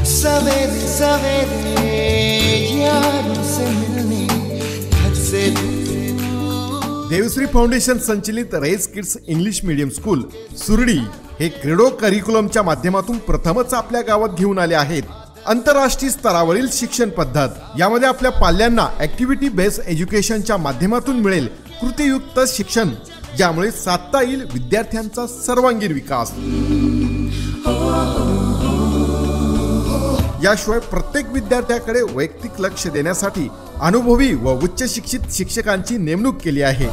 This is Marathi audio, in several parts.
सवेरे सवेरे यारों से मिलने घर से देवश्री फाउंडेशन संचलित race kids English medium school Suradi हे क्रीडो करिक्युलमच्या माध्यमातून प्रथमच आपल्या गावात घेऊन आले आहेत आंतरराष्ट्रीय स्तरावरील शिक्षण पद्धत। यामध्ये आपल्या पाल्यांना ऍक्टिव्हिटी बेस्ड एज्युकेशनच्या माध्यमातून मिळेल कृतीयुक्त शिक्षण, ज्यामुळे साधता येईल विद्यार्थ्यांचा सर्वांगीण विकास। याशिवाय प्रत्येक विद्यार्थ्याकडे वैयक्तिक लक्ष देण्यासाठी अनुभवी व उच्च शिक्षित शिक्षकांची नेमणूक केली आहे।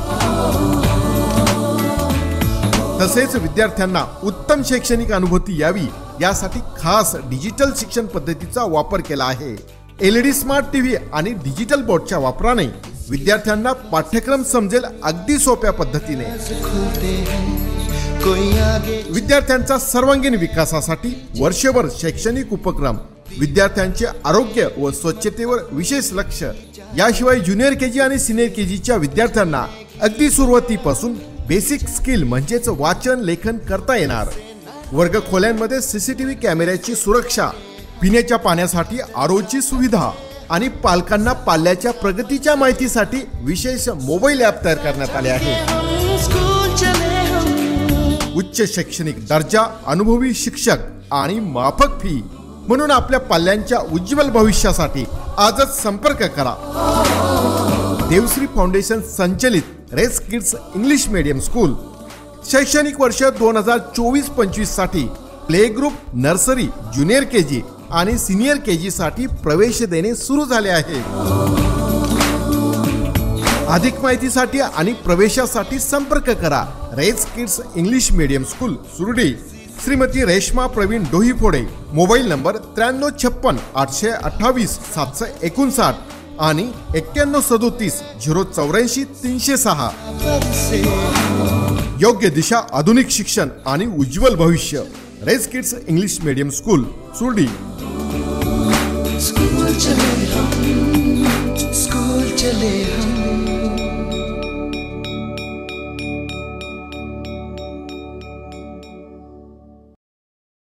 तसेच विद्यार्थ्यांना उत्तम शैक्षणिक अनुभूती यावी यासाठी खास डिजिटल शिक्षण पद्धतीचा वापर केला आहे। LED स्मार्ट टीव्ही आणि डिजिटल बोर्डच्या वापराने विद्यार्थ्यांना पाठ्यक्रम समजेल अगदी सोप्या पद्धतीने। विद्यार्थ्यांचा सर्वांगीण विकासासाठी वर्षभर शैक्षणिक उपक्रम, विद्यार्थ्यांचे आरोग्य व स्वच्छतेवर विशेष लक्ष। याशिवाय ज्युनियर केजी आणि सिनियर केजीच्या विद्यार्थ्यांना अगदी सुरुवातीपासून बेसिक स्किल म्हणजेच वाचन लेखन करता येणार। वर्ग खोल्यांमध्ये CCTV कॅमेऱ्याची सुरक्षा, पिण्याच्या पाण्यासाठी RO ची सुविधा आणि पालकांना पाल्याच्या प्रगतीच्या माहितीसाठी विशेष मोबाईल ॲप तयार करण्यात आले आहे। उच्च शैक्षणिक दर्जा, अनुभवी शिक्षक आणि माफक फी, म्हणून आपल्या पाल्यांच्या उज्ज्वल भविष्यासाठी आजच संपर्क करा। देवश्री फाउंडेशन संचलित race kids English medium school शैक्षणिक वर्ष 2024-25 साठी play group, nursery, junior KG आणि सिनियर केजी साठी प्रवेश देणे सुरू झाले आहे। अधिक माहितीसाठी आणि प्रवेशासाठी संपर्क करा race kids English medium school Suradi, Shrimati Reshma Praveen Dohiphode, mobile number 9356 828 759 आणि 9137 084 306। योग्य दिशा, आधुनिक शिक्षण आणि उज्ज्वल भविष्य। Race kids English medium school Suradi. School चले हम